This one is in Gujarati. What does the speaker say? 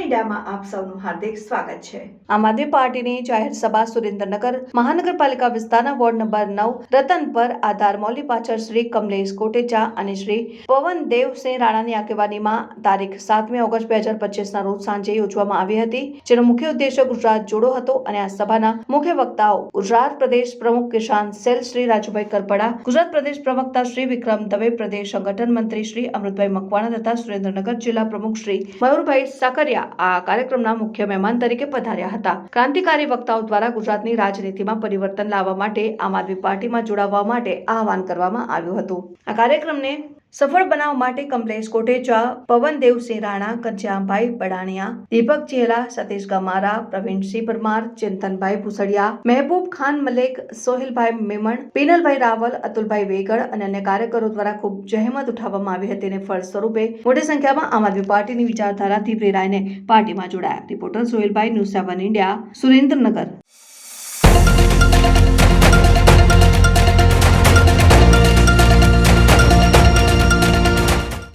મીડિયામાં આપ સૌનું હાર્દિક સ્વાગત છે। આમ આદમી પાર્ટીની જાહેર સભા સુરેન્દ્રનગર મહાનગરપાલિકા વિસ્તારના વોર્ડ નંબર 9 રતનપર આધાર મૌલી પાછળ શ્રી કમલેશ કોટેચા અને શ્રી પવનદેવસિંહ રાણાની આગેવાનીમાં તારીખ 7મી ઓગસ્ટ 2025ના રોજ સાંજે યોજવામાં આવી હતી, જેનો મુખ્ય ઉદ્દેશ્ય ગુજરાત જોડો હતો અને આ સભાના મુખ્ય વક્તાઓ ગુજરાત પ્રદેશ પ્રમુખ કિસાન સેલ શ્રી રાજુભાઈ કરપડા, ગુજરાત પ્રદેશ પ્રવક્તા શ્રી વિક્રમ દવે, પ્રદેશ સંગઠન મંત્રી શ્રી અમૃતભાઈ મકવાણા તથા સુરેન્દ્રનગર જિલ્લા પ્રમુખ શ્રી મયુરભાઈ સાકરિયા આ કાર્યક્રમના મુખ્ય મહેમાન તરીકે પધાર્યા હતા। ક્રાંતિકારી વક્તાઓ દ્વારા ગુજરાતની રાજનીતિમાં પરિવર્તન લાવવા માટે આમ આદમી પાર્ટીમાં જોડાવા માટે આહવાન કરવામાં આવ્યું હતું। આ કાર્યક્રમને સફળ બનાવવા માટે કમલેશ કોટેચા, પવનદેવસિંહ રાણા, ઘનશ્યામભાઈ બડાણિયા, દીપક ચેલા, સતીશ ગમારા, પ્રવીણસિંહ પરમાર, ચિંતનભાઈ ભૂસડિયા, મહેબૂબ ખાન મલેક, સોહેલભાઈ મેમણ, પીનલભાઈ રાવલ, અતુલભાઈ વેગડ અને અન્ય કાર્યકરો દ્વારા ખૂબ જહેમત ઉઠાવવામાં આવી હતી અને ફળ સ્વરૂપે મોટી સંખ્યામાં આમ આદમી પાર્ટીની વિચારધારાથી પ્રેરાઈને પાર્ટીમાં જોડાયા। રિપોર્ટર સોહેલભાઈ, ન્યૂઝ 7 ઇન્ડિયા, સુરેન્દ્રનગર।